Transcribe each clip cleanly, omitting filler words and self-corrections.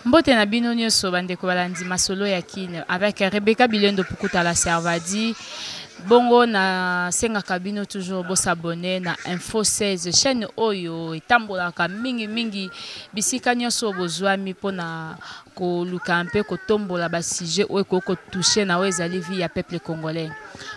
Mbote na bino nyonso bandeko balandi masolo ya kine avec Rebecca Bilendo Pukuta la Servadi. Bongo na senga kabino toujours bo s'abonner na Info 16 chaîne oyo etambolaka mingi bisika nyonso bozwami pona ko luka mpe ko tombola ba sujet oyo ko toucher na ezali vie ya peuple congolais.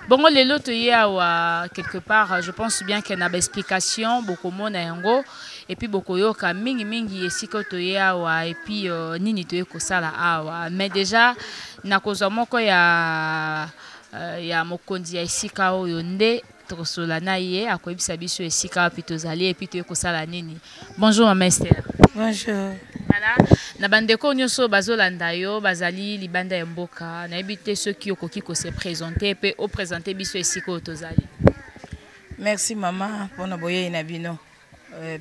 Bongo lelo to yawa quelque part je pense bien qu'il y a une explication beaucoup mona yango et puis beaucoup yoka mingi esika to yawa et puis nini to ko sala awa mais déjà na kozo moko ya mokonzi ya esika oyo nde tokosola na ye akoyebisa biso esika wapi tozali et puis toyekosala nini. Bonjour Maman Esther. Bonjour. Voilà. Na bandeko nyonso bazolanda yo bazali libanda ya mboka nayebi te soki okoki ko se présenter pe o présenter biso esika oyo tozali. Merci maman pona boye na bino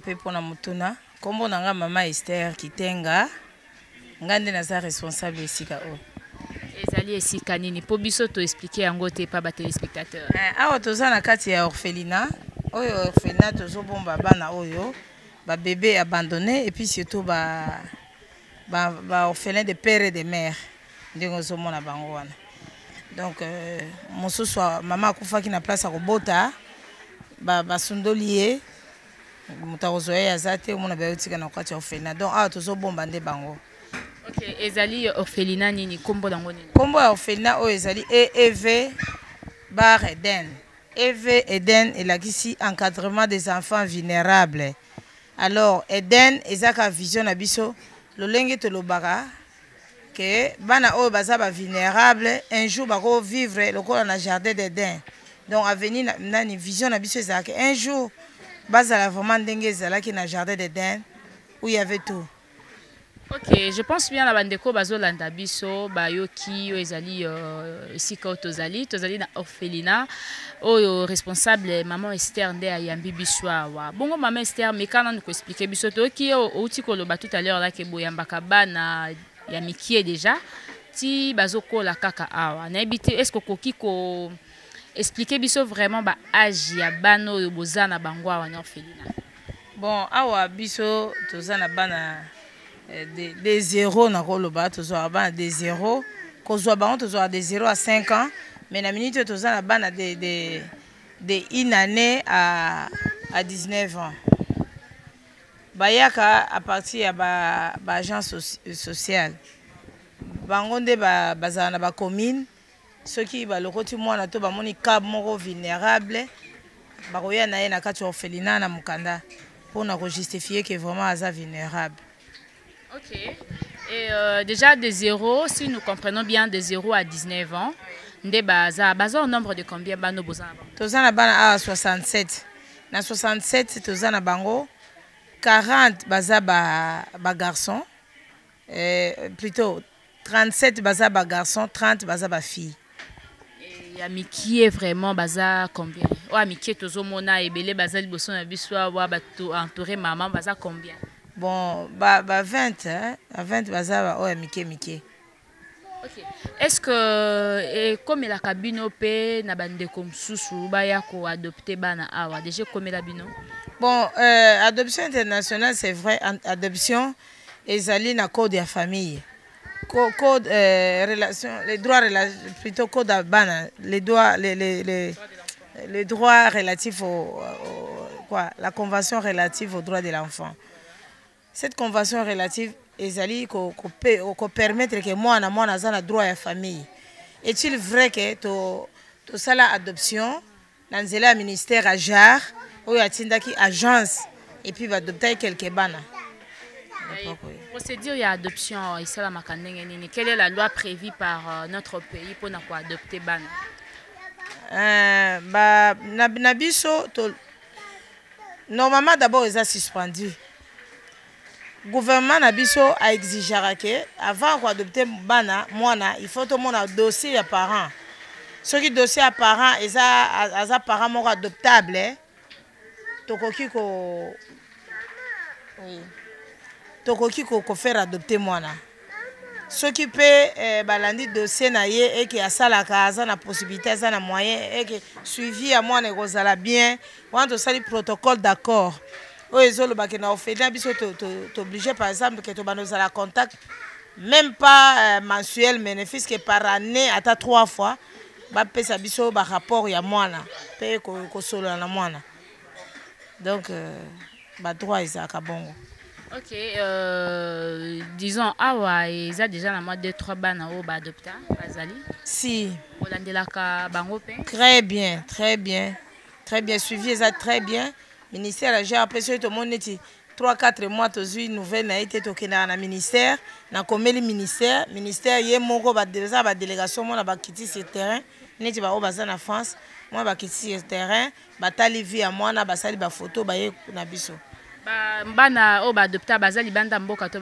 pe pona mutuna kombo nanga Maman Esther Kitenga ngande naza responsable esika oyo. Ezali esika nini po biso to expliquer yango te pa ba téléspectateurs. Awa toza na kati ya orphelinat oyo orphelinat tozobomba bana oyo ba bébé abandonné et puis surtout ba orphelin de père et de mère ndenge ozomona bango wana. Donc mosusu mama akufaki na place ya kobota basundoli ye mutakozoya ya zate omona bayotika na kati ya orphelinat. Donc awa tozobomba nde bango. Ok, ezali orphelinat nini kombo dango nini? Kombo ya orphelinat oyo ezali EV Bar Eden. EV Eden elakisi encadrement des enfants vulnérables. Alors Eden ezaka vision na biso lolenge tolobaka que bana oyo baza ba vulnérable un jour bako vivre lokola na jardin d'Eden. Donc avenir nani vision na biso ezaka un jour bazala vraiment ndenge ezalaki na jardin d'Eden où il y avait tout. Ok, je pense bien la bandeko bazolanda biso bayoki yo ezali esika tozali na orphelinat oyo responsable Maman Esther nde ayambi biso awa. Bongo Maman Esther mekana nous expliquer biso to ki outi koloba tout à l'heure là ke boyambaka bana ya mikie déjà ti bazokola kaka awa. Na ebite est-ce que koki ko expliquer biso vraiment ba âge ya bana oyo bozana bango awa na orphelinat. Bon, awa biso tozana bana des 0 na koloba tozwa bana des 0 kozwa bango tozwa de 0 à 5 ans mais na minute tozana bana de 1 année à 19 ans. Bayaka à partir ya ba agence sociale. Bango nde bazana na ba commune soki ba lokoti mwana to ba moni cab moko vulnérable bakoya na ye na kati orphelinat na mukanda pour na ko justifier que vraiment aza vulnérable. Ok. Et déjà de 0, si nous comprenons bien de 0 à 19 ans, nde baza au nombre de combien bano bozana? Tozana bana à 67. Na 67 tozana bango 40 baza ba garçon plutôt 37 baza ba garçon, 30 baza ba fille. Et amiki est vraiment baza combien? O amiki tozomona ebele baza liboso na biso wa bato entouré maman baza combien? Bon, 20, hein? À 20, baza oya mike. Ok. Est-ce que comme la cabine pe na bande comme susu baya ko adopter bana awa déjà comme la bino? Bon, adoption internationale c'est vrai, adoption ezali na code ya famille. Code relation les droits plutôt code bana les droits les droits relatifs au quoi la convention relative aux droits de l'enfant. Cette convention relative ezali ko permettre que moi na za na droit ya famille. Est-il vrai que to sala adoption na nzela ministère à jar oyo atindaki agence et puis va adopter quelques bana. Procédure ya adoption isala makandenge nini? Quelle est la loi prévue par notre pays pour na ko adopter bana? Na biso to normalement d'abord ils a suspendu. Gouvernement na biso a exigera que avant d'adopter bana mwana il faut tout monde dossier ya parents. Ceux qui dossier à parents eza parents moko adoptable tokoki ko faire adopter mwana. Ceux qui peut balandi dossier na ye et qui a salaka aza na possibilité aza na moyen et que suivi à mwana kozala bien on to sali protocole d'accord. Oui, na orphelinat biso obligé par exemple que to banozala contact même pas mensuel bénéfice que par année ata 3 fois bapesa biso ba rapport ya mwana pe ko solo na mwana donc ba droit ezaka bongo. Ok, disons awa eza déjà na moi 2-3 bana o ba adopta bazali si olandelaka bango pe très bien suivi eza très bien ministère a gère après tout le monde neti 3-4 mois tozwi une nouvelle na été tokenda na ministère na komeli ministère ye moko ba délégation mona ba kiti sur terrain neti ba o baza na France moi ba kiti sur terrain batali vie ya mwana basali ba photo ba ye na biso bana o ba adopta bazali banda mboka to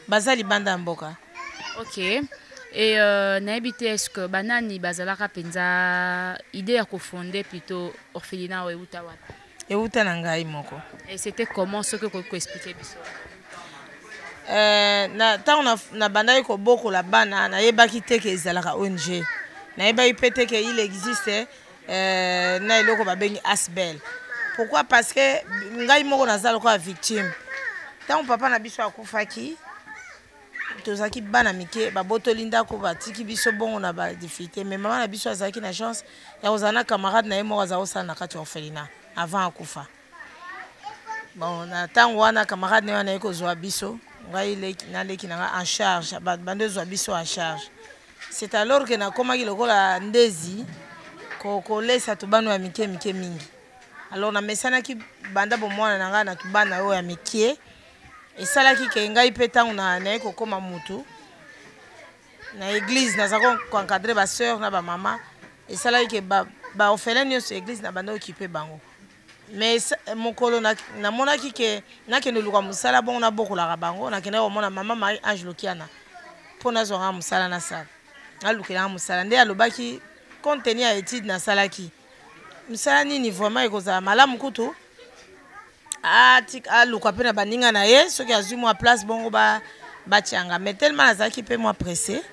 bazali banda mboka. Ok. Et nayebi te est-ce que banani bazalaka penza idée ya kofonder plutôt orphelinat o euta wapi euta na ngai moko. Et c'était comment ce que ko expliquer biso na tant na bandai ko boko la bana na yebaki te ke ezalaka ONG na yebaki pete ke il existe na eloko babengi Asbel. Pourquoi? Parce que ngai moko nazala ko victime tant papa na biso akufaki tozaki bana mike babotoli ndako batiki biso bongo na ba difficulté mais maman na biso azalaki na chance ya kozana camarade na ye moko azala osala na kati ya orphelinat avant akufa. Bon na ntango wana camarade na ye wana ye kozwa biso ngai naleki nanga en charge bando ezwa biso en charge. C'est alors que nakomaki lokola ndezi kolesa tobano ya mike mingi alors namesanaki banda bomwana na ngai na tobana oyo ya mike esalaki ke ngai mpe ntango naye kokoma mutu na église nazaka koencadre basœur na bamama esalaki ke baorphelin nyonso église na banda okipe bango mais mokolo namonaki ke nakende luka mosala bongo nabokolaka bango nakendaki komona mama Marie Ange Lokiana mpo nazwanga mosala nasala nalukelanga mosala nde alobaki contenu ya étude nasalaki mosala nini vraiment ekozala malamu kutu aluka mpe na baninga na ye soki azwi mwa place bongo batianga mais tellement nazalaki mpe mwa pressé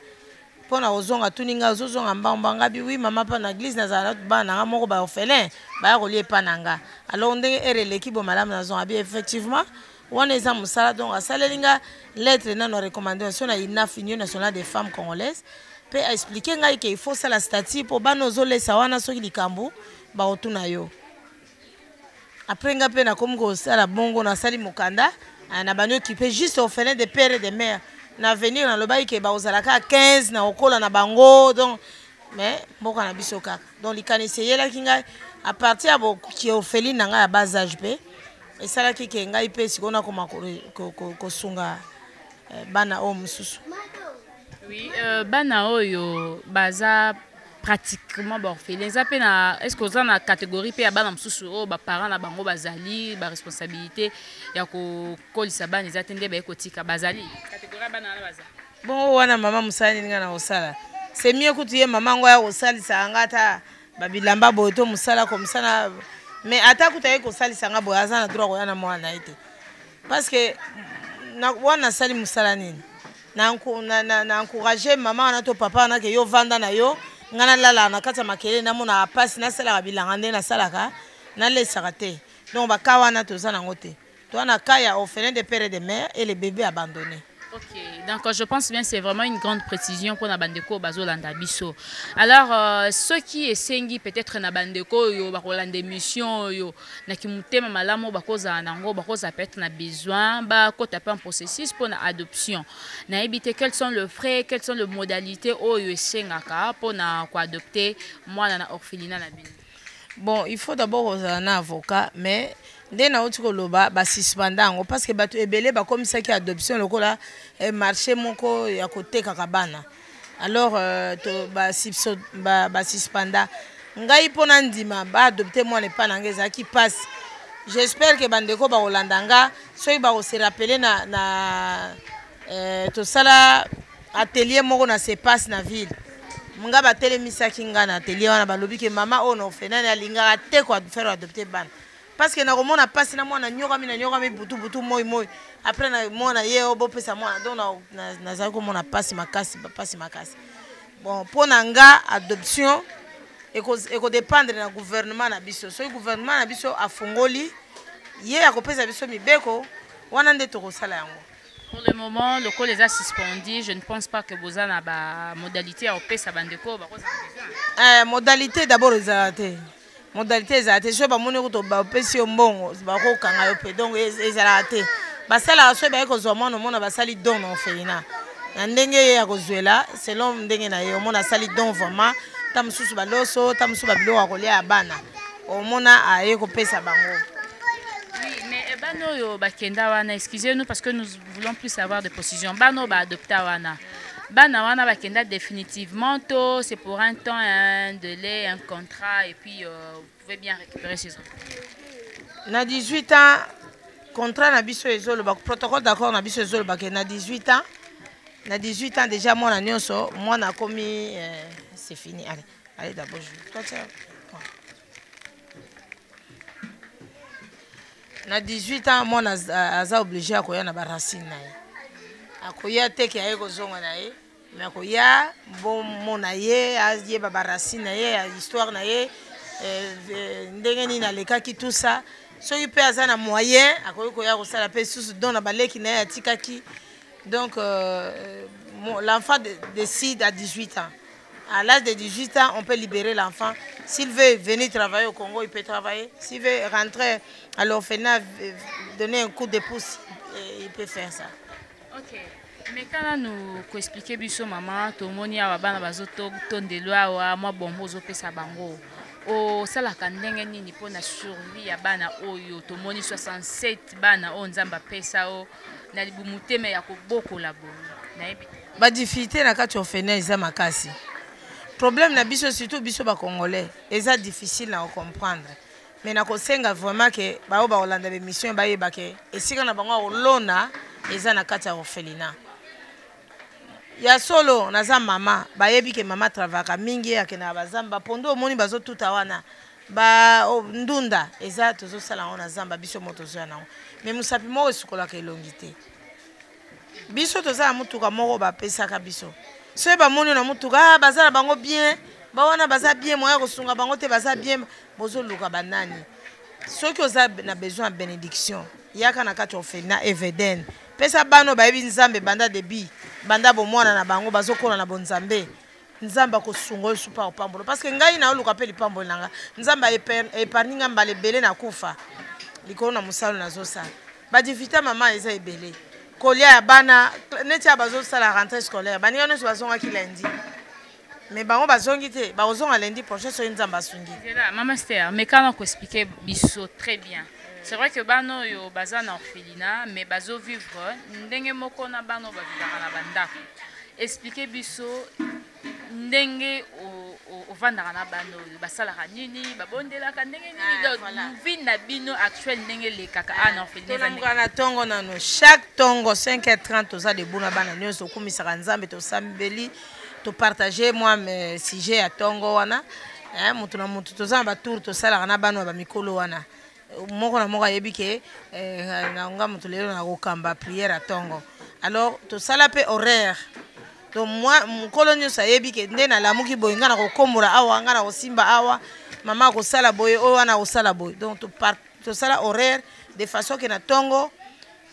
mpo na kozonga tuninga ozozonga mbamba ngabi wi mama mpa na église nazala bana nanga moko baorphelin baya kolia epa na nga alors ndenge ere eleki bo malamu nazonga bi effectivement wana eza mosala donc asaleli nga lettre nano ya recommandation na INAF Union nationale des femmes congolaises mpe aexplike ngai ke il faut sala statut mpo bana ozolesa wana soki likambo baotuna yo. Après nga pe nakomi kosala bongo nasali mokanda na bani occupé juste orphelin de père et de mère na venir na lobaki ke baozalaka 15 na okola na bango donc mais mboka na biso kaka donc likanisi eyelaki ngai à partir ya boki orpheline na ngai ya bas âge mpe esalaki ke ngai mpe sikoyo nakoma kosunga bana oyo mosusu. Oui, bana oyo baza pratiquement orphelin ça pe na est-ce que vous en a catégorie pe ya bana msusu o ba parents na bango bazali ba responsabilité ya ko kolisa bana za tende ba ekotika bazali catégorie bana na bazali bon wana mama musali ninga na osala c'est mieux que tu ye mama ngo ya osalisa ngata babilamba boto musala comme ça na mais ata kutaye ko salisa nga boya za na droit ko yana mwana ite parce que na wana sali musala nini na encourager mama na to papa na ke yo vanda na yo ngana lala na kata makele na mona pasi na sala bilanga nde na salaka na lesaka te donc bakawa na toza nango te to na kaya orphelin de père et de mère et les bébés abandonnés. Ok, donc je pense bien c'est vraiment une grande précision pour na bandeko bazolanda biso. Alors ceux qui esengi peut-être na bandeko yo bakolanda mission yo na kimutema malamu bakoza nango bakoza peut-être na besoin ba ko taper un processus pour na adoption. Na éviter quels sont les frais, quelles sont les modalités oyo esengaka pour na ko adopter mwana na orphelinat na bino. Bon, il faut d'abord un avocat mais dès na uti koloba ba suspendango parce que bato ebele ba comme ça qui adoption lokola marché moko ya côté kakabana alors to ba suspenda ngai pona ndima ba adopter moi ne pas nangeza qui passe. J'espère que bandeko ba olandanga soki ba se rappeler na to sala atelier moko na se passe na ville nga ba telemisa kinga na atelier wana balobi ke mama ono fenana linga te ko faire adopter bana parce que na komona passe na mwana nyoka mi butu moi après na mona ye obo pesa mwana donc na za ko mona passe makasi bon pona nga adoption eko dépendre na gouvernement na biso so gouvernement na biso afongoli ye akopesa biso mibeko wana nde to kosala yango Pour le moment, le col les a suspendus. Je ne pense pas que vous avez la modalité au PES à Bandeko. Modalité d'abord les arrêtés. Modalité les arrêtés. Je vais pas monter au PES au bon. Donc les arrêtés. Basala so ba ko zoma no mona basali don no feina. Ndenge ya ko zwela selon ndenge na yo mona sali don vraiment tamsusu baloso tamsusu babilo ko lia bana. O mona aye ko pesa bango. Oui, mais bano yo bakenda wana, excusez-nous parce que nous voulons plus savoir de précision. Bano ba adopta wana. Bana wana bakenda définitivement to c'est pour un temps, un délai, un contrat et puis vous pouvez bien récupérer ces enfants. Na 18 ans contrat na biso ezolo ba protocole d'accord na biso ezolo ba ke na 18 ans. Na 18 ans déjà moi na nyonso moi na komi c'est fini. Allez d'abord toi tiens. Na 18 ans moi aza obligé akoya na ba racine na ye. Akoya te ke aye kozonga na ye mais akoya bon mona ye aye ba racine na ye histoire na ye ndenge ni na lekaki tout ça. Soki pe aza na moyen akoki koya kosala pe susu don na baleki na ye atikaki. Donc l'enfant décide à 18 ans. À l'âge de 18 ans, on peut libérer l'enfant. S'il veut venir travailler au Congo, il peut travailler. S'il veut rentrer à l'orphelinat, donner un coup de pouce, il peut faire ça. Ok. Mais quand nous expliquons biso maman, tout le monde a bana bazoto tondelwa wa moi bombo zo pesa bango. O sala kandenge nini pona survie ya bana oyo to moni 67 bana o nzamba pesa o na libumute me ya koboko la bo. Na ebi ba difficulté na kati orphelinat za makasi. Problème na biso surtout biso ba congolais, eza difficile à comprendre. Mais na kosenga vraiment que ba o ba olanda be mission ba yeba ke esika na bango olona eza na kati ya orphelinat. Ya solo naza mama ba yebi ke mama travaka mingi ya ke na bazamba pondo omoni bazo tuta wana ba ndunda eza tozo sala ona zamba biso moto zo na. Mais musapi mo esukola ke longité. Biso toza mutuka moko ba pesa ka biso. So ba moni na mutuka bazala bango bien, ba wana baza bien moya ko sunga bango te baza bien bozo luka banani. Soki oza na besoin de bénédiction, yaka na kati orphelinat Eveden. Pesa bano ba yebi nzambe banda debi, banda bo mwana na bango bazokola na bonzambe. Nzamba ko sungo supa opambolo parce que ngai na oluka pe lipambolo nanga. Nzamba eparninga mbale belé na kufa. Likolo na musalo na zosa. Ba divita mama eza ebele. Kolia ya bana neti abazo sala rentrée scolaire bani yono bazonga ki lundi mais bango bazongi te bazonga lundi prochain so nzamba sungi là maman Esther mais quand on expliquer biso très bien c'est vrai que bano yo bazana orphelinat mais bazo vivre ndenge moko na bano ba vivre na bandako expliquer biso ndenge o vandaka na bano basalaka nini babondelaka ndenge nini vie na bino actuel ndenge lekaka ana orphelinat na tongo nano chaque tongo 5h30 toza debout na bana nyonso okumisaka nzambe tosambeli to partager moi mes sujets ya tongo wana mutu na mutu toza na batour tosalaka na bana ba mikolo wana moko na moko ayebi ke na nga mutu lelo na kokamba prière ya tongo alors tosala pe horaire. Donc moi mon colonio sayebi ke nde na lamuki boy ngana ko komura awa ngana ko simba awa mama ko sala boy o wana ko sala boy donc to sala horaire de façon que na tongo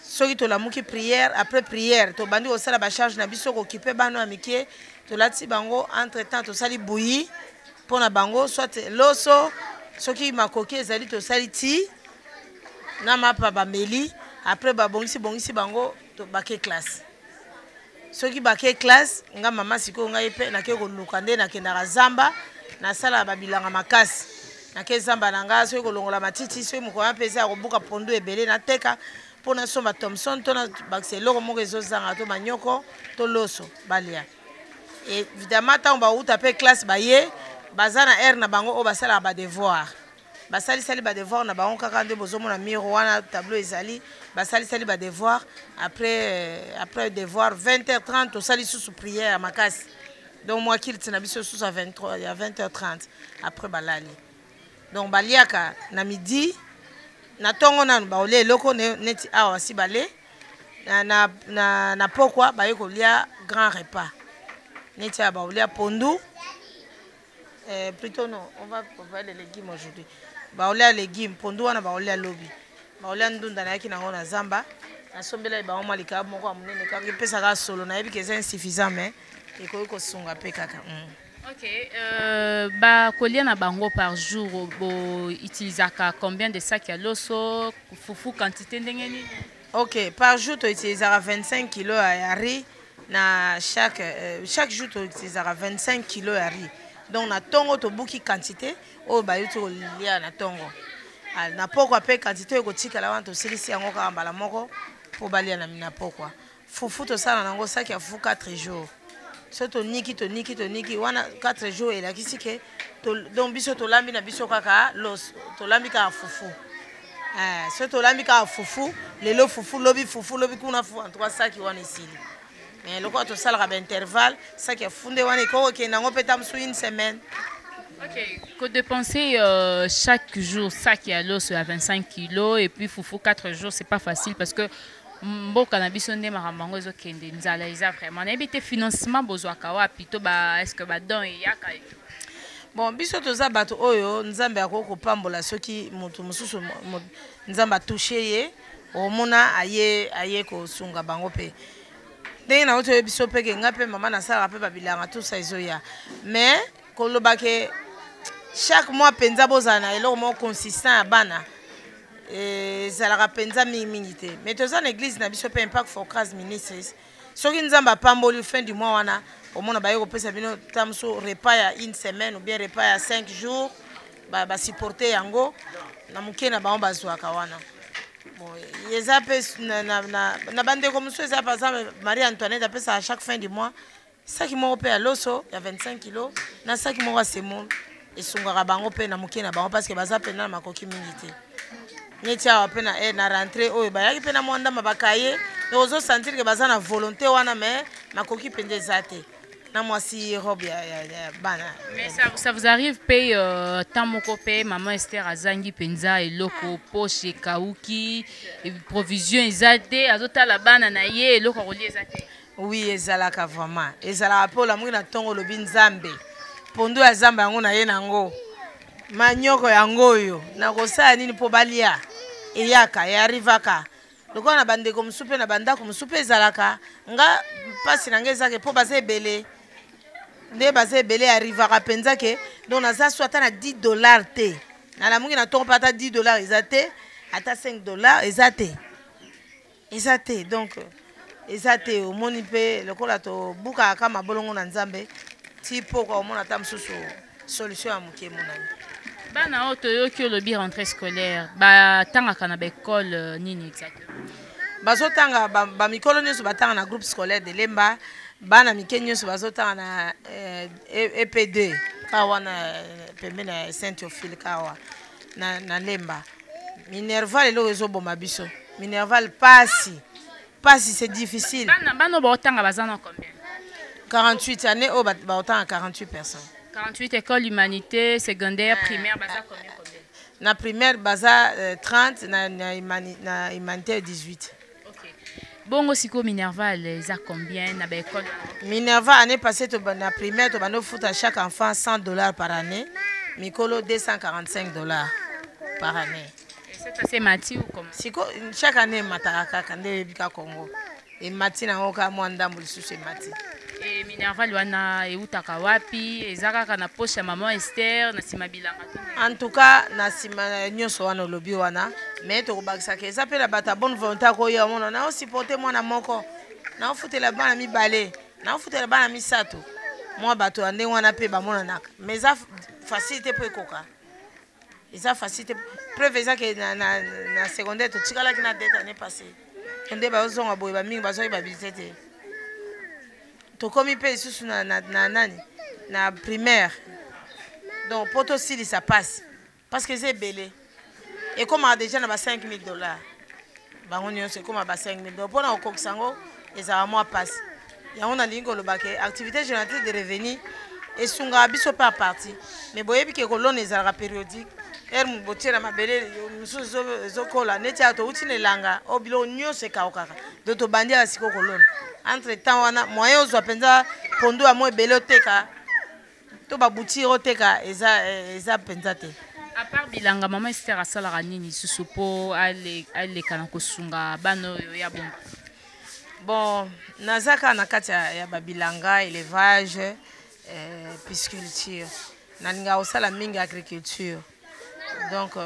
soki to lamuki prière après prière to bandi ko sala ba charge na biso ko occuper bano amiki to lati bango entre temps to sali bouilli pona bango soit loso soki makoki ezali to sali ti na mapa ba meli après ba bongisi bango to baké classe. Soki baké classe nga mama siko nga yepe na ke ko luka nde na kendaka zamba na sala babilanga makasi na ke zamba na nga soki ko longola matiti soki moko ya pesa ko buka pondo ebele na teka pona somba Thomson to na bakseloko moko ezozanga to manyoko to loso balia et évidemment tant ba uta pe classe baye bazana air na bango o basala ba devoir basali sali ba devoir na bango kaka nde bozomona miro wana tableau ezali basali sali ba devoir après devoir 20h30 to sali sous prière à makasi donc moi qui na biso sous à 23 à 20h30 après balali donc baliaka na midi na tongo na ba ole loko neti awa si balé na pourquoi ba yeko lia grand repas neti ba ole pondu plutôt non on va les légumes aujourd'hui ba ole légumes pondu wana ba ole lobby ba ole ndunda na yaki na ngona zamba nasombela ba mwa likabo moko amunene kaka pesa ka solo na yebi que c'est insuffisant mais ekoki kosunga pe kaka. Ok, ba kolia na bango par jour bo utilisaka combien de sacs ya loso fufu quantité ndenge nini? Ok, par jour tu utiliseras 25 kg à riz na chaque jour tu utiliseras 25 kg à riz. Donc na tongo to buki quantité o ba yuti kolia na tongo. Na pokwa pe quantité ko tikala wana to silisi yango ka mbala moko po balia na mina pokwa. Fufu to sala nango sac ya fufu 4 jours. So to niki wana 4 jours et la kisike donc biso to lambi na biso kaka los to lambi ka fufu. So to lambi ka fufu, lelo fufu lobi kuna fu en 3 sacs wana ici. Mais le quoi to sala ka intervalle, sac ya funde wana ko ke nango peta msu une semaine. Ok, que dépenser chaque jour sac ya los à 25 kg et puis fufu 4 jours, c'est pas facile parce que mboka na biso nde makambo ezo kende nzala eza vraiment na ebite financement bozwaka wapi to ba est-ce que ba don eyaka bon biso toza bato oyo nzambe akoko kopambola soki mutu mususu nzambe touché ye omona aye kosunga bango pe ndenge na oto biso pe ke ngape mama na sala pe babilanga tout ça ezoya mais kolobake chaque mois penza bozana eloko mo consistant ya bana ezalaka penza mingi te mais toza na église na biso pe impact for Christ ministries soki nzambe apamboli fin du mois wana omona baye kopesa bino tamso repas ya une semaine ou bien repas ya 5 jours ba supporter yango na muke na bango bazwaka wana bon eza pe na bandeko mosusu eza par exemple Marie Antoinette apesa à chaque fin du mois saki moko pe ya loso ya 25 kg na saki moko ya semoule esungaka bango pe na muke na bango parce que baza pe na makoki mingi te neti awa pe na rentrée oyo bayaki pe na mwandama bakaye ozo sentir que baza na volonté wana mais makoki pende eza te na mwasi robe ya bana. Mais ça vous arrive pe tant moko pe maman Esther azangi penza eloko poche kauki provision eza te azotala bana na ye eloko kolia eza te? Oui, ezalaka vraiment ezalaka po la mwina tongo lobi nzambe pondu ya zamba yango na ye nango manyoko yango oyo na kosala nini po balia eyaka yarivaka lokola na bandeko mosupe na bandako mosupe ezalaka nga mpasi na nge ezake po baza ebele nde baza ebele yarivaka mpenza ke donc naza so ata na $10 te nalamungi na tongo mpe ata $10 eza te ata $5 eza te donc eza te omoni mpe lokola tobukaka kama bolongo na nzambe ti pokwa omona ata mosusu solution ya moke monani. Bana oyo toyoki olobi rentrée scolaire batangaka na baekole nini exactement? Bazotanga bamikolo nyonso batanga na groupe scolaire de Lemba bana mike nyonso bazotanga na EP2 kawa na pembeni na Saint-Ophile kawa na Lemba. Minerval elo ezoboma biso Minerval pasi c'est difficile. Bana baotanga bazana combien? 48 années au baotanga 48 personnes. 48 écoles humanité, secondaire, primaire, baza combien? Na primaire, baza 30, na humanité 18. Ok. Bongo siko Minerval, ils combien na ba école? Minerval, année passée, na primaire, tu vas foutre à chaque enfant $100 par année. Mikolo, $245 par année. Et c'est assez mati ou comment? Siko, chaque année, mataraka, kande bika Congo. Et mati na oka mwanda mbulisusu mati. Et Minerval wana eutaka wapi ezaka na poche ya maman Esther na sima bilanga tout. En tout cas na sima nyonso wana lobi wana mais to bakisa ke ça peut la bata bonne volonté ko ya mona na supporter mwana moko na ofutela bana mibale na ofutela bana misato moi bato ande wana pe ba mona naka mais ça facilité pour ekoka eza facilité preuve eza ke na secondaire to tikala ki na date année passée ende ba ozonga boye ba mingi bazoyi ba bilité to komi pe susu na nani na primaire donc poto sili ça passe parce que c'est belé et comme a déjà na ba $5,000 bango nyonso comme ba $5,000 donc pona okokisango ezala mois passe ya on a lingo lo baké activité génératrice de revenus et sunga biso pas parti mais boyebi ke kolone ezala périodique mu botiela mabele mususu zokola neti ato utine langa obilo nyonso ekakaka donc to bandia siko kolone entre temps wana moyen ozwa penza pondu ya mo ebele oteka to babuti oteka eza penza te À part bilanga maman Esther asalaka nini susu po aleka na kosunga bano ya bon. Bon, nazaka na kati ya babilanga élevage, pisciculture. Nalinga osala mingi agriculture. Donc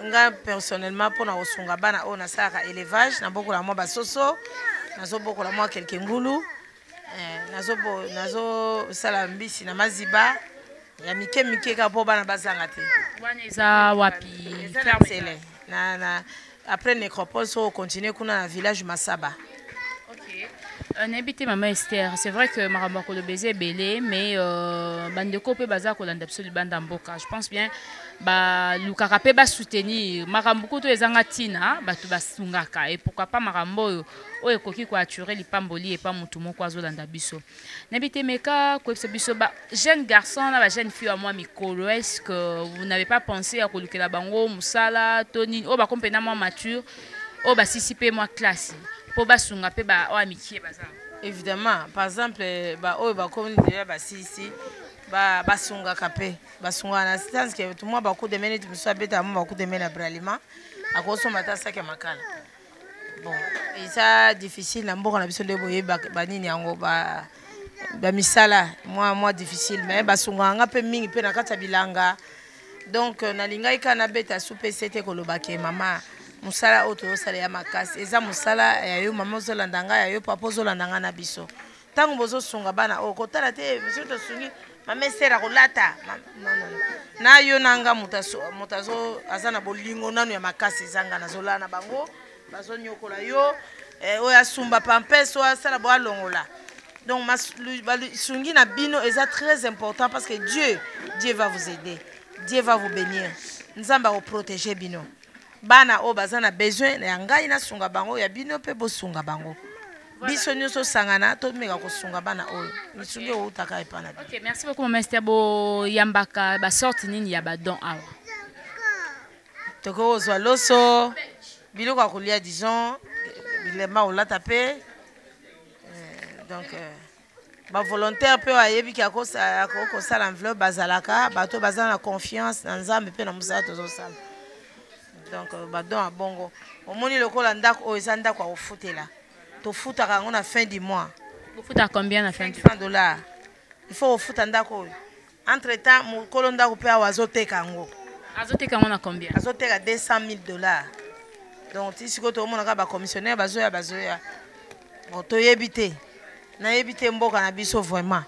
nga personnellement pour na osunga bana o nasalaka élevage, na bokola mwa basoso, nazo bokola mwa quelques ngulu, nazo sala mbisi na maziba. Ya mike ka po bana bazanga te. Wana eza wapi ferme après nécropole so continuer kuna na village Masaba. OK. N'habite maman Esther, c'est vrai que makambo ko le baiser belé mais bandeko pe baza ko landa biso libanda mboka. Je pense bien ba lukaka pe ba soutenir makambo ko to ezanga tina batu basungaka et pourquoi pas makambo oyo koki ko attirer lipamboli et pas mutu moko azolanda biso. N'habite meka ko biso ba jeune garçon na ba jeune fille à moi mikolo, est-ce que vous n'avez pas pensé à kolukela bango musala toni o ba kompena moi mature o ba sisipe moi classe pour basunga pe ba o amitié baza. Évidemment, par exemple ba o ba comme déjà ba sisi basunga kapé basunga na stance que tout moi beaucoup de minutes me soit beta moi beaucoup de minutes bralima à cause de mata ça que makala. Bon, et ça difficile na mboka na biso de boye ba nini yango ba misala moi difficile mais basunga nga pe mingi pe na kata bilanga. Donc na linga ikana beta soupe c'était koloba ke mama musala oto osala ya makasi eza musala ya yo mama ozolanda nga ya yo papa ozolanda nga na biso tango bozo sunga bana o kotala te monsieur to sungi mama sera kolata non na yo nanga mutazo azana bolingo nanu ya makasi zanga nazolana bango bazo nyokola yo oya sumba pampes oya sala bo alongola. Donc sungi na bino eza très important parce que Dieu va vous aider, Dieu va vous bénir, nzamba va protéger bino. Bana o bazana besoin ya ngai na sunga bango ya bino pe bo sunga bango. Biso nyonso sangana to meka ko sunga bana oyo. Misungi o utaka epana. OK, merci beaucoup Master Bo yambaka ba sorti nini ya ba don awa. Toko ozwa loso biloko akolia Dijon bilema olata pe donc ba volontaire pe ayebi ki akosa l'enveloppe bazalaka bato bazana confiance na nzambe pe na musala tozo sala. Donc badon a bongo omoni lokola ndako o eza ndako a ofutela to futaka ngo na fin du mois. Vous futa combien na fin du mois? $500. Il faut ofuta ndako. Entre temps mokolo ndako pe awazoteka ngo. Azoteka ngo na combien? Azoteka $200,000. Donc ti siko to mona ka ba commissionnaire bazoya bon to yebite na yebite mboka na biso vraiment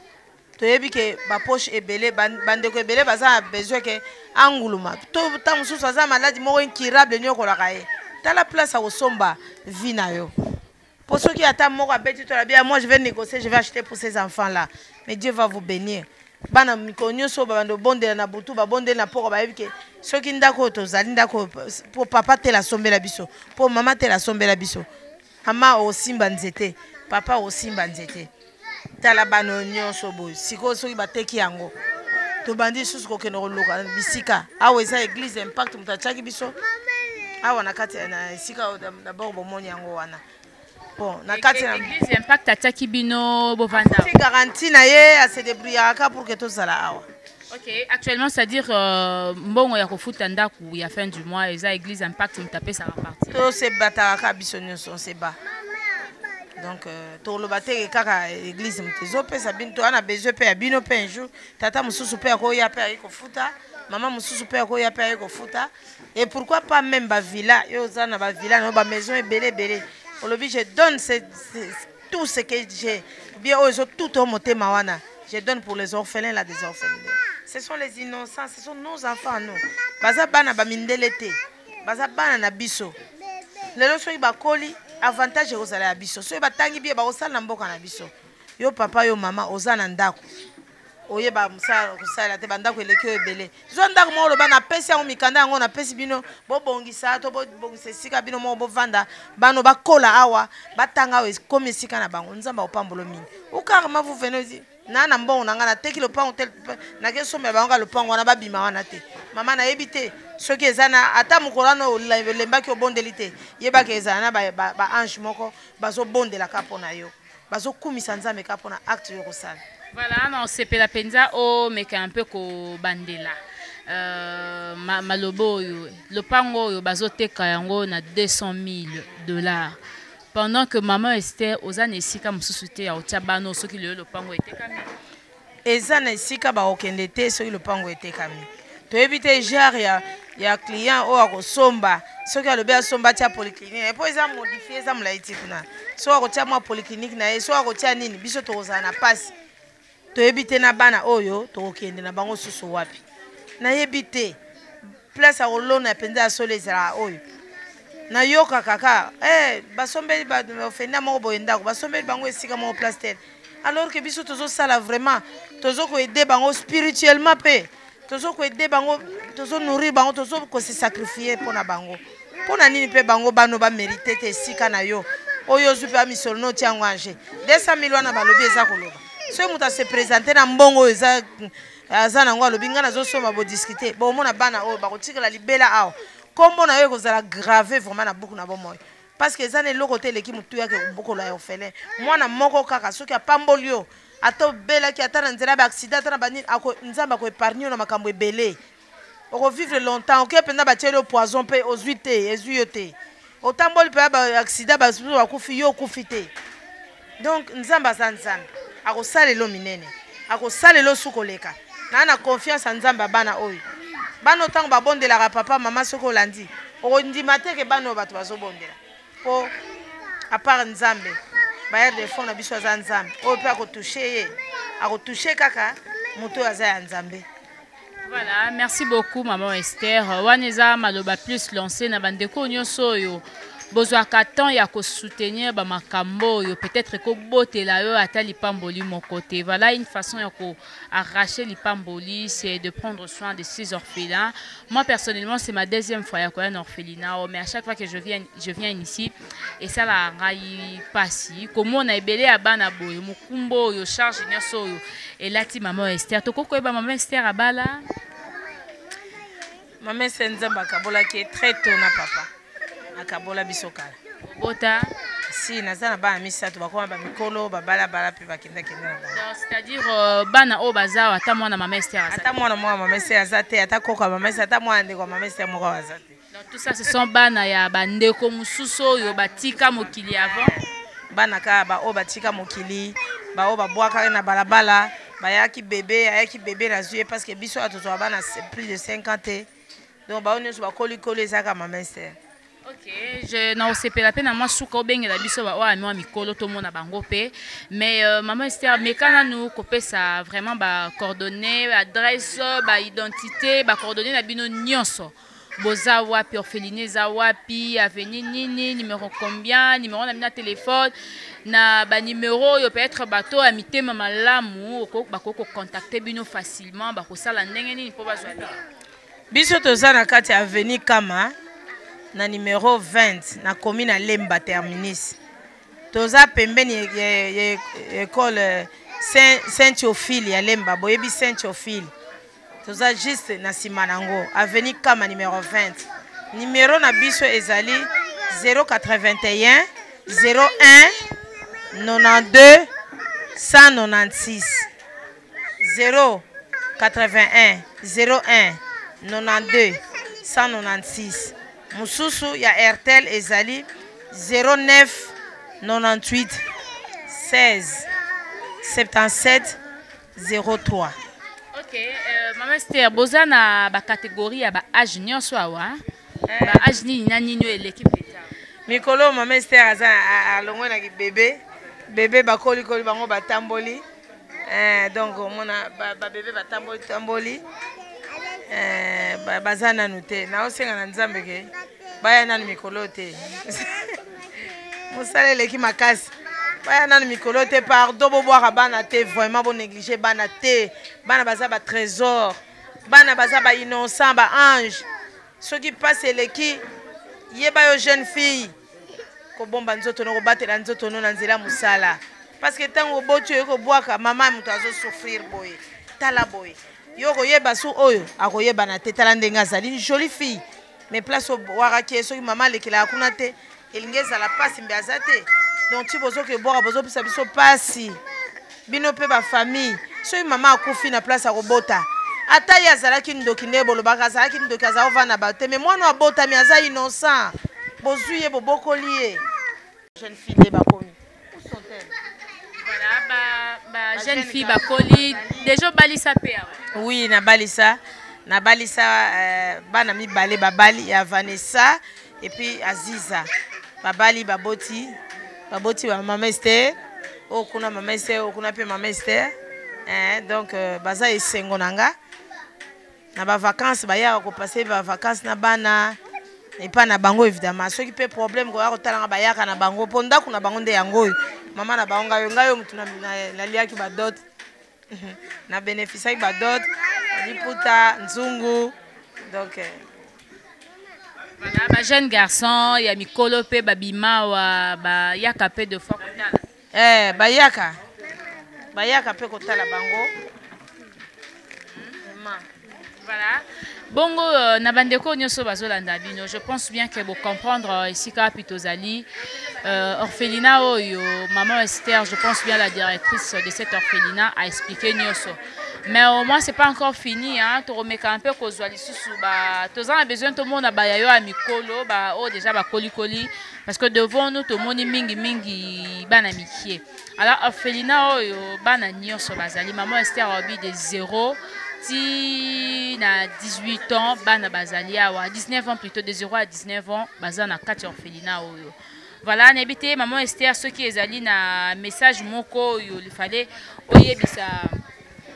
to yebi ke ba poche ebele bandeko ebele baza besoin ke anguluma to ta mususu aza maladi moko incurable nyoko la kae tala place à osomba vie na yo pour ceux qui attendent moko abeti to la bien moi je vais négocier, je vais acheter pour ces enfants là mais Dieu va vous bénir bana mikonyo so bando bondela na butu ba bondela na poko ba yebi ke soki ndako to zali ndako pour papa te la sombela biso pour maman te la sombela biso mama osimba nzete papa osimba nzete tala bano nyonso boy siko soki bateki yango to bandi susu ko keno loka bisika awa eza église impact mutachaki biso awa na kati na sika d'abord bomoni yango wana bon na kati na église impact ataki bino bovanda c'est garantie na ye a se débrouiller pour que to sala awa. OK, actuellement c'est-à-dire mbongo ya kofuta ndaku ya fin du mois eza église impact mutape ça repartir to se bataka biso nyonso se ba. Donc to lo bateke kaka église mtezo pesa bino to ana besoin pe ya bino pe un jour tata mususu pe ko ya pe ayiko futa maman mususu pe ko ya pe ayiko futa et pourquoi pas même ba villa yo zana ba villa no ba maison belé olobi je donne tout ce que j'ai bien aux tout au motema wana je donne pour les orphelins là des orphelins. Ce sont les innocents, ce sont nos enfants nous baza bana ba mindele te baza bana na biso lelo so ba koli avantage ozala ya biso so batangi bie ba osala na mboka na biso yo papa yo mama ozana ndako oye ba musala kusala te bandako eleki ebele zo ndako mo lo bana pesi yango mikanda yango na pesi bino bo bongisa to bo bongisa sika bino mo bo vanda bano bakola awa batanga we comme sika na bango nzamba opambolo mingi ukarma vous venez na mbongo na ngana teki lo pango tel na ke somba bango lo pango wana babima wana te mama na yebite soki ezana ata mukolano lembaki obondeli te yebaki ezana ba ange moko bazo bondela ka pona yo bazo kumisa nzambe ka pona acte yo kosala. Voilà, non c'est pe la penza o meka un peu ko bandela. malobo oyo lopango oyo bazoteka yango na $200,000 pendant que maman Esther oza na esika mosusu te ya otia bana soki lelo lopango etekami eza na esika bakokende te soki lopango etekami toyebi te genre ya client oyo akosomba soki alobi asomba tia polyclinique po eza modifie eza molai ti kuna soki akotia mwa polyclinique na ye soki akotia nini biso tokozala na pasi toyebi te na bana oyo tokokende na bango susu wapi nayebi te place akolona mpenza ya solo ezala oyo nayoka kaka basombeli bafenda moko boye ndako basombeli bango esika moko place tel alors que biso tozosala vraiment tozokoede bango spirituellement mpe tozokoede bango tozonourrir bango tozokose sacrifier mpona bango mpona nini mpe bango bano bamérite te esika na yo oyo ozwi mpe bamisolo no otia yango ange 200,000 wana balobi eza koloba soki moto ase présente na mbongo oyo aza nango alobi ngai nazosomba bodiscute bomona bana oyo bakotikala libela awa kombo na yo ekozala grave vraiment na buku na bomoi parce que eza na eloko te eleki motu yake bokolo ya orphelin mwana moko kaka soki apamboli yo ata obelaki ata na nzela ya baaccident ata na banini nzambe akoépargne yo na makambo ebele okovivre longtemps oke mpenza batieli yo poison mpe ozwi te ezwi yo te otamboli mpe ya baaccident basusu bakufi yo okufi te donc nzambe aza nzambe akosalela yo minene akosalela yo sukoleka na confiance ya nzambe ya bana oyo bana ntango babondelaka papa mama soki olandi okondima te ke bana oyo bato bazobondela po apart nzambe bayere de fond na biso aza nzambe oyo mpe akotushe ye akotushe kaka moto oyo aza ya nzambe. Voilà, merci beaucoup maman Esther. Waneza maloba plus lancé na bandeko nyonso oyo bozwaka temps ya ko soutenir ba makambo yo peut-être ko botela yo ata lipamboli mon côté. Voilà une façon ya ko arracher lipamboli, c'est de prendre soin de ces orphelins. Moi personnellement, c'est ma deuxième fois ya ko un orphelinat, mais à chaque fois que je viens ici et ça la ngai pasi comment na ebele ya bana boyo mukumbo yo charge nyonso yo et lati maman Esther to ko ba maman Esther abala maman Esther nzamba kabola qui est très tôt na papa akabola bisokala bota si nazana bana misato bakoma ba mikolo babala bala pe bakenda kenda na bana c'est-à-dire bana o bazawa ata mwana maman Esther ata mwana maman Esther azate ata koka maman Esther ata mwana ndeko maman Esther moko azate. Donc tout ça ce sont bana ya bandeko mususu oyo batika mokili avant bana ka ba o batika mokili ba o babwaka na balabala bayaki bébé na zuye parce que biso atozo bana plus de 50 donc ba onyo ba koli ezaka maman Esther. Ok, je n'ai pas la peine à moi souka obenge la biso ba wa mi mikolo to mona bango pe mais maman Esther mekana nous copé ça vraiment ba coordonnées adresse ba identité ba coordonnées na bino nyonso boza wapi orphelinat za wapi avenue nini numéro combien numéro na téléphone na ba numéro yo peut-être bato à mitema malamu ba ko contacter bino facilement ba ko sala ndenge nini po bazwa biso toza na kati avenue Kama na numéro 20 na commune à Lemba terminus toza pembeni école Saint-Théophile ya Lemba boyebi Saint-Théophile toza juste na simanango avenue Kama numéro 20 numéro na biso ezali 081 01 92 196 081 01 92 196 Mususu ya Airtel ezali 09 98 16 77 03. Ok, maman Esther, boza na ba catégorie ya ba âge nyonso awa. Ba âge ni nani nyo l'équipe d'état. Mikolo maman Esther aza alongwe na bébé bakoli bango batamboli. Donc mona ba bébé batamboli. Bazana nute na osenga na nzambe ke baya nani mikolo te musale leki makasi baya nani mikolo te pardon bo boire bana te vraiment bo négliger bana te bana baza ba trésor bana baza ba innocent ba ange ceux qui passent leki yeba yo jeune fille ko bomba nzoto no ko batela nzoto no na nzela musala parce que tango botu ko boaka mama muto azo souffrir boye tala boye yoko yeba su oyo akoyeba na te tala ndenge azali une jolie fille mais place au waraki soki mama lekela akuna te elingeza la pasi mbe azate donc tu bozo ke boka bozo pisa biso pasi bino pe ba famille soki mama akufi na place akobota ata ye azalaki ndoki nde bolobaka azalaki ndoki aza ovanda bato te mais mwana abotami aza innocent bozwi ye bobokoli ye jeune fille nde bakomi voilà jeune fille bakoli déjà balisa pe oui nabalisa bana mibale babali ya Vanessa et puis Aziza babali baboti ba mama Esther okuna mama Esther okuna pe mama Esther donc baza esengo nanga na ba vacances baya ko passer ba vacances na bana et pas na bango évidemment ceux qui peut problème ko ya ko talanga bayaka na bango ponda kuna bango nde yango mama na bango ngayo mutu na liaki ba dot na bénéfice ba dot liputa nzungu donc voilà ba jeune garçon ya mikolo pe babima wa ba yaka pe de fois kotala bayaka pe kotala bango voilà bongo na bandeko nyonso bazolanda bino je pense bien que vous comprendre ici ka pitozali orphelinat oyo maman Esther je pense bien la directrice de cette orphelinat a expliqué nyonso mais au moins c'est pas encore fini hein to remeka un peu kozwa lisusu ba tozana besoin tout monde ba yayo a mikolo ba o déjà ba koli parce que devant nous tout monde mingi bana mikie alors orphelinat oyo bana nyonso bazali maman Esther obi de 0 na 18 ans bana bazali awa 19 ans plutôt de 0 à 19 ans bazana kati orphelinat oyo voilà n'habité maman Esther ceux qui ezali na message moko yo il fallait oyebisa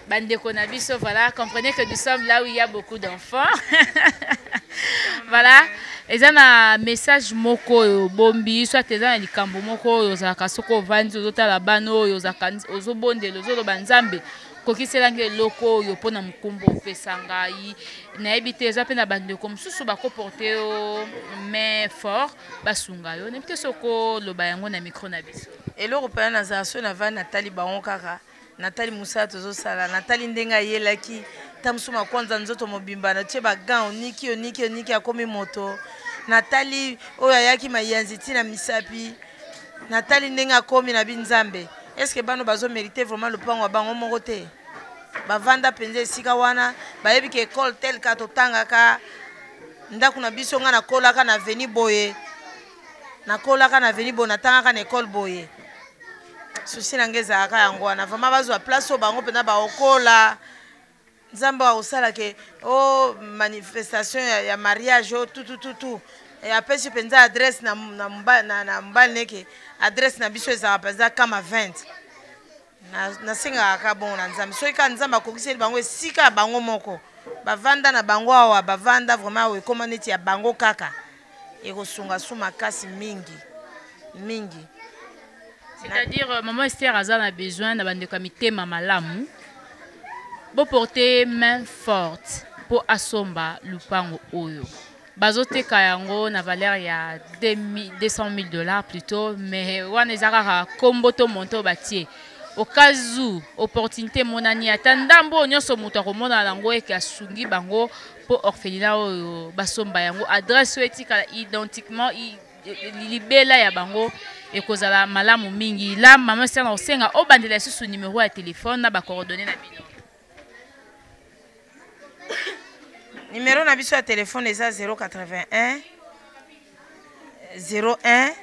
bandeko na biso voilà comprenez que nous sommes là où il y a beaucoup d'enfants voilà eza na message moko yo bombi soit eza na likambo moko yo za kasoko vanzi ozotala bano yo za ozobondelo ozoloba nzambe kokiselange loko yo pona mukumbo pesanga yi na ebite eza pe na bandeko mususu bakoporte o mais fort basunga yo nebite soko loba yango na micro na biso eloko pa na za so na va Nathalie bango kaka Nathalie Moussa tozosala Nathalie ndenga yelaki tamsuma kwanza nzoto mobimba na tie ba gant oniki akomi moto Nathalie oyo ayaki mayanzi tina misapi Nathalie ndenga akomi na binzambe. Est-ce que bano bazo mériter vraiment le pango bango moko te bavanda penze sika wana bayebi ke école tel ka totanga ka ndako na biso nga na kolaka na veni boye na kolaka na veni boye na tanga ka na école boye souci na ngeza aka yango wana vraiment bazwa place o bango pena ba okola nzambe wa osala ke o manifestation ya mariage o tout et après si penza adresse na mbal neke adresse na biso ezaka penza kama 20 na singa aka bon na nzambe so ka nzambe akokiseli bango esika bango moko bavanda na bango awa bavanda vraiment we koma neti ya bango kaka ekosunga suma kasi mingi c'est-à-dire maman Esther Azan a besoin de bande comité mamalamu bo porter main forte pour asomba lupango oyo bazoteka yango na valeur ya $200,000 plutôt mais wana ezaka komboto monto batie au cas où opportunité monani atandambo nyonso muto akomona lango eke asungi bango pour orphelinat oyo basomba yango adresse etika identiquement libela ya bango ekozala malamu mingi la maman Esther na osenga obandela susu numéro ya téléphone na ba coordonnées na bino numéro na biso ya téléphone eza 081 01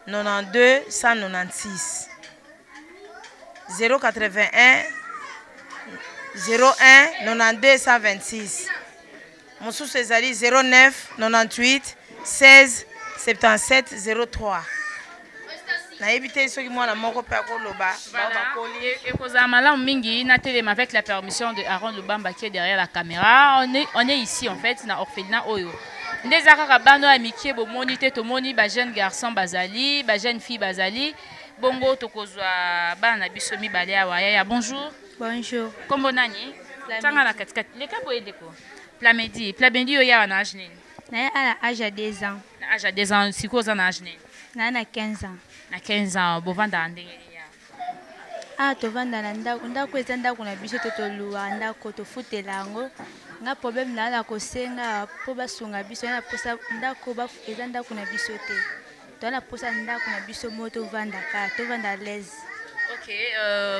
92 196 081 01 92 126 mosusu ezali 09 98 16 77 03 nayebi te soki mwana moko pe akoloba ekozala malamu mingi na telema avec la permission de Aaron Lubamba qui est derrière la caméra. On est ici en fait na orphelinat oyo ndeza kaka bano ya mikie bomoni te tomoni ba jeune garçon bazali ba jeune fille bazali bongo tokozwa bana na biso mibale awa ya bonjour. Bonjour. Kombo nani tanga na katikati leka boyendeko Plamedi oyo ya na âge nini na à l'âge de 2 ans. Na âge de 2 ans sikoza na âge nini na 15 ans. Na 15 ans bovanda ndenge ah tovanda na ndako eza ndako na biso toluwa ndako tofutela yango nga problème na kosenga po basunga biso na posa ndako eza ndako na biso te tona posa ndako na biso moto vanda ka tovanda l'aise. OK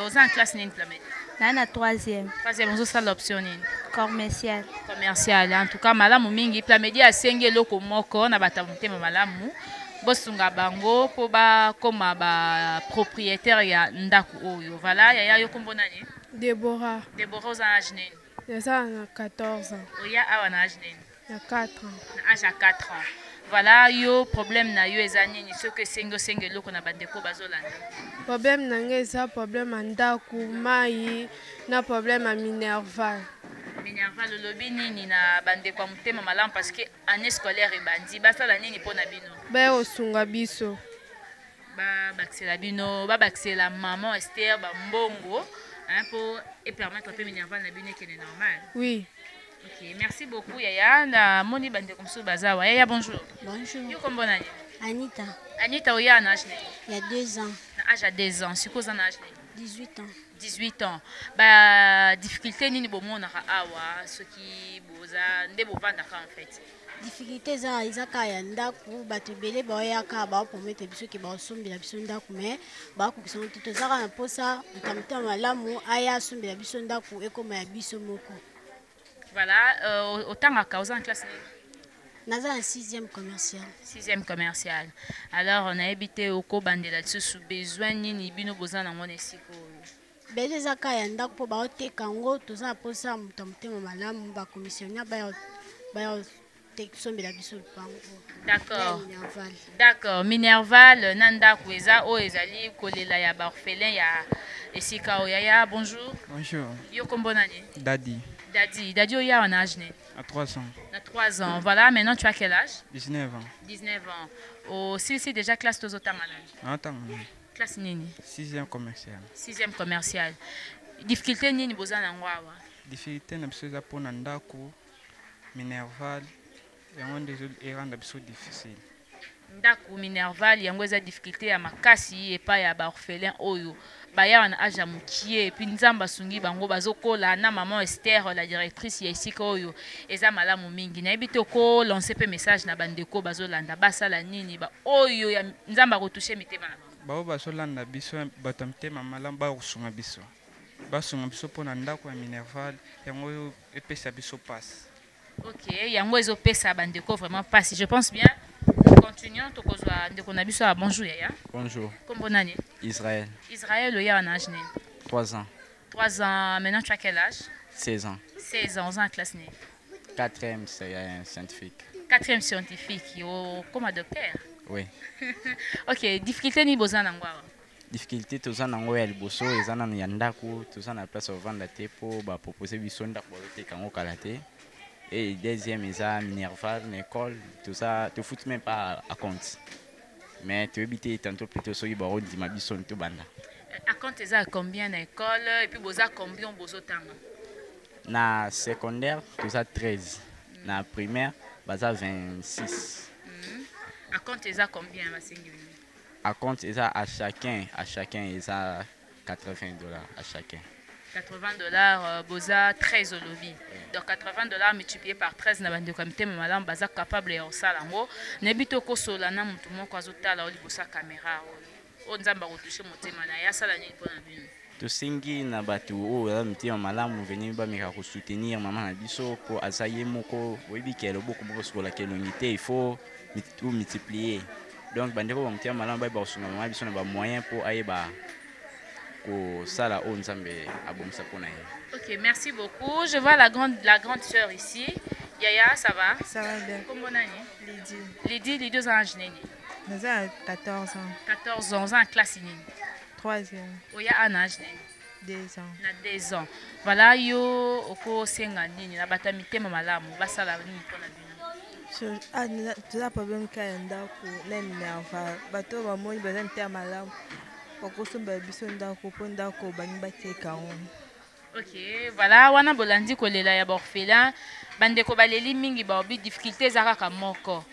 aux en classe nini Plamedi na troisième. Troisième, on a l'option Commercial. Commercial. En tout cas, malamu mingi plamedi a sengi loko moko na batamunte malamu. Bosunga bango po ba koma ba propriétaire ya ndaku oyo. Voilà, ya yo kombo nani? Déborah. Déborah aux âge nini? Déjà 14 ans. Oya awa na âge nini? 4 ans. Na âge à 4 ans. Voilà, yo problème na yo ezani ni ce que sengo loko na bandeko bazolanda. Problème nanga ça problème ndaku mai na problème à Minerval. Minerval le lobby nini na bandeko ya mutema malamu parce que année scolaire ebandi basala nini pona bino? Ba osunga biso. Ba baxela bino, ba baxela maman Esther ba mbongo hein pour et permettre un peu Minerval na bino qui est normal. Oui. OK, merci beaucoup Yaya na moni bandeko mso bazawa. Yaya bonjour. Bonjour. Yo kombo nani? Anita. Anita oya na âge nini? Il y a 2 ans. Na âge à 2 ans. Suppose na âge nini? 18 ans. 18 ans. Bah difficulté nini bomonaka awa soki boza nde bovandaka en fait. Difficulté za izaka ya ndaku bato ebele baoyaka baopromete biso ke baosombela biso ndaku me bakokisanga te tozaka na mposa motamita malamu aya asombela biso ndaku ekoma ya biso moko. Voilà, otangaka oza en classe nini? Naza en 6e commercial. 6e commercial. Alors on a habité au Kobandela sous besoin nini bino boza na ngone siko. Bele zaka ya ndaku po baoteka ngo toza na mposa motamita malamu bakomissionnaire baya sombela biso lupango. D'accord. D'accord. Minerval nanda kweza o ezali kolela ya ba orphelin ya esika o yaya bonjour. Bonjour. Yo kombo nani? Dadi. Dadi oya en âge né? À 3 ans. À 3 ans. Voilà, maintenant tu as quel âge? 19 ans. 19 ans. Oh, si déjà classe Tozotama. Attends. Classe nini? 6e commercial. 6e commercial. Difficulté nini bozana ngwawa? Difficulté na biso za pona ndako Minerval yango ndezo eranda biso difficile. Ndako Minerval yango eza difficulté ya makasi epa ya ba orphelin oyo. Baya na aja mukie puis nzamba sungi bango bazokola na maman Esther la directrice ya isika oyo eza malamu mingi na ebito ko lancer pe message na bandeko bazolanda basala nini ba oyo ya nzamba ko toucher mitema na bao bazolanda biso batamtema malamu ba kusunga biso basunga biso pona ndako ya Minerval yango epesa biso passe. OK yango ezopesa bandeko vraiment passe. Je pense bien. Nous continuons to kozwa ndeko na biso a bonjour yaya. Bonjour. Kombo nani? Israël. Israël oya en âge né? 3 ans. 3 ans. Maintenant tu as quel âge? 16 ans. 16 ans en classe né? 4e scientifique. 4e scientifique comme docteur. Oui. OK, difficulté ni bozana ngwa. Difficulté tozana ngo ya liboso ezana ya ndako tozana place vendre te po ba proposer biso ndako te kango kalaté. Et deuxième eza Minerval l'école tout ça te fout même pas à compte. Mais tu habiter tantôt plutôt soki ba rodi ma biso to banda. À compte eza combien à école et puis boza combien bozotanga? Na secondaire tout ça 13. Na primaire baza 26. À compte eza combien basengi? À compte eza à chacun eza $80 à chacun. $80 boza 13 au lobby. Donc $80 multiplié par 13 na bande comité malam baza capable ya osalango nebito ko sola na mutu moko azotala oli bosa caméra o nzamba ko toucher motema na ya sala ni pona bino. To singi na batu o ya mutema malamu venir ba meka ko soutenir maman na biso po asaye moko oyebi kelo beaucoup moko sola kelo ngité il faut tout multiplier. Donc bande ko mutema malamu ba sunga maman biso na ba moyen pour ayeba OK, merci beaucoup. Je vois la grande sœur ici. Yaya, ça va? Ça va bien. Comment on a Lydie. Les 2 ans nini? Nous avons 14 ans. 14 ans, en classe nini? 3e. Oya un âge nini? 2 ans. Na 2 ans. Voilà yo oko senga nini na bata mitema malamu basala nini pona bino? Tu as problème ka ndako na Minerval. Bato ba moni bazan mitema malamu. OK, voilà, wana bolandi kolela ya orphelin bandeko baleli mingi ba obi difficulté zaka moko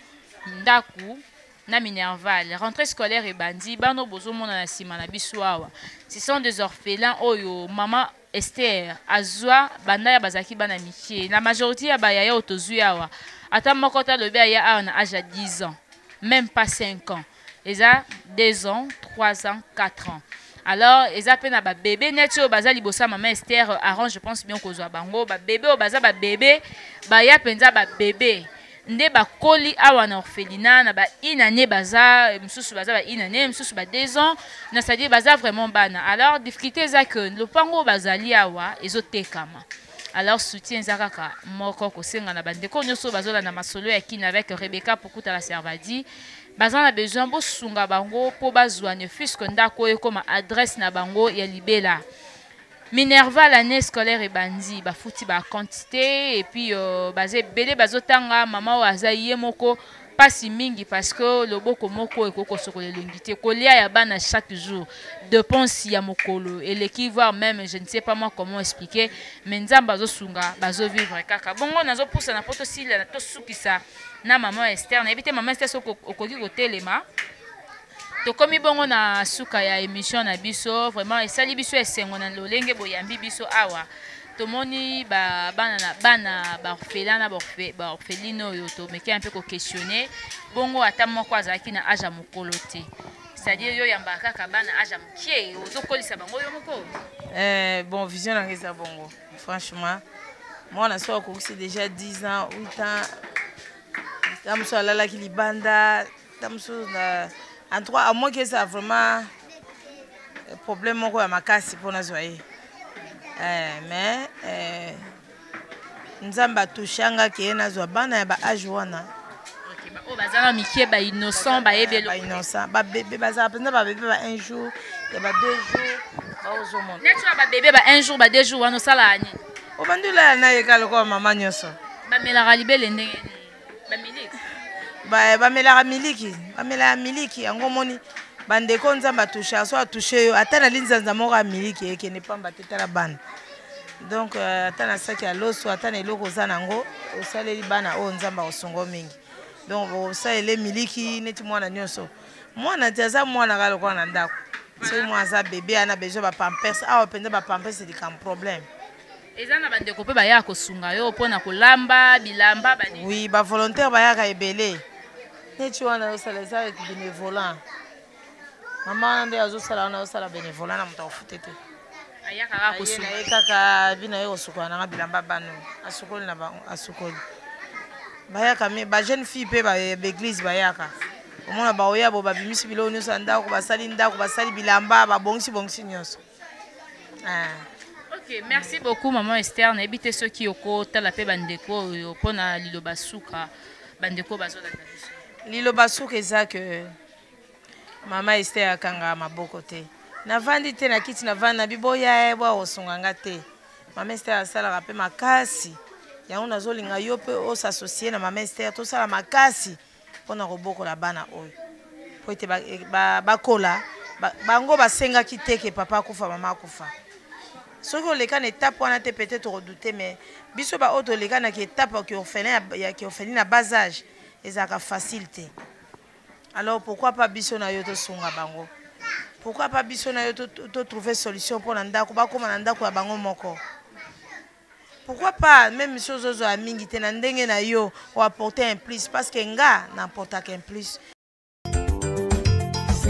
ndaku na Minerval rentrée scolaire et bandi bano bozomona na sima na biso awa. Ce sont des orphelins oyo maman Esther azwa banda ya bazaki bana mikie la majorité ya ba yaya otozui awa ata moko ta lobe ya na âge à 10 ans même pas 5 ans. ils ont 2 ans, 3 ans, 4 ans. Alors, ils ont un bébé, net au bazar libosa maman Esther arrange, je pense bien qu'on soit bango, bébé au bazar bébé, ya penza bébé. Nde bakoli awa na orphelinat na ba inane baza msusu baza ba inane msusu ba 2 ans na c'est-à-dire baza vraiment bana. Alors difficulté za que le pango bazali awa ezotekama. Alors soutien za kaka moko ko senga na bandeko nyoso bazola na masolo ya kina avec Rebecca Pukuta la Servadi. Baza na besoin bo sunga bango po bazwa ne fusque ndako e comme adresse na bango ya libela. Minerva l'année scolaire et bandi ba fouti ba quantité et puis basé belé bazotanga mama wa azaye moko pasi mingi parce que le boko moko e koko sokole longité kolia ya bana chaque jour dépense ya mokolo et l'équivalent même je ne sais pas moi comment expliquer mais nzamba bazosunga bazo vivre kaka bongo nazo poussa na poto sila na to sukisa na maman Esther na ebité maman Esther soko okoki ko telema. Tokomi bongo na suka ya émission na biso vraiment esali biso esengo na lolenge boyambi biso awa tomoni bana orphelin na orphelino yo to meki un peu ko questionner bongo ata moko azaki na âge mokolo te c'est-à-dire yo yamba kaka bana âge mokie ozokolisa bango yo moko bon vision na ngeza bongo franchement moi na so ko déjà 10 ans 8 ans tamso alala ki libanda tamso na en tout cas, à moins que ça vraiment problème moko ya makasi pour na zoye. Mais nzamba touchanga ki na zo bana ya ba âge wana. OK, ba o bazala mikie ba innocent ba ebelo. Ba innocent, ba bébé bazala penza ba bébé ba 1 jour, ya ba 2 jours, ba ozo mon. Neto ba bébé ba 1 jour ba 2 jours wana sala ani. O bandula na ye kala ko mama nyoso. Ba melaka libele ndenge ba miliki. Bamelaka miliki yango moni bandeko nzamba touche so touche yo ata na linzanza moko ya miliki ekene pamba te tala bana donc ata na saki ya loso ata na eloko oza nango osaleli bana oyo nzamba osongo mingi donc osalele miliki neti mwana nyonso mwana ti aza mwana kala lokola na ndako soki mwana aza bebe ana besoin bapampers awa mpenza bapampers elikam problème. Eza na bandeko mpe baya kosunga yo mpona kolamba bilamba bani. Oui, ba volontaire bayaka ebele. Neti wana osala eza avec bénévolat. Maman nde azosala wana osala bénévolat na moto ofute te. Ayaka kaka kosunga. Ye kaka bina yo kosukola na bilamba bano. Asukoli na ba asukoli. Bayaka me ba jeune fille pe ba église bayaka. Omona ba oya bo babimisi bilo nyonso ndako basali bilamba ba bongisi nyonso. Ok, merci beaucoup maman Esther. N'habitez ceux qui oko tala pe bandeko pona lilo basuka bandeko bazola biso. Lilo basuka eza que maman Esther akanga maboko te. Na vandi te na kiti na vandi na biboya eba osunganga te. Maman Esther asala pe makasi. Yango nazolinga yo pe o s'associer na maman Esther to sala makasi pona roboko la bana oyo. Po ete bakola bango basenga kiteke papa akufa mama akufa. Soki oleka na étape wana te peut-être redouter mais biso ba auto leka na ki étape ki orphelin na bas âge ezaka facile te. Alors pourquoi pas biso na yo to sunga bango? Pourquoi pas biso na yo to trouver solution pour na ndako ba koma na ndako ya bango moko? Pourquoi pas même chose ozo a mingi te na ndenge na yo ou apporter un plus parce que nga n'apporte qu'un plus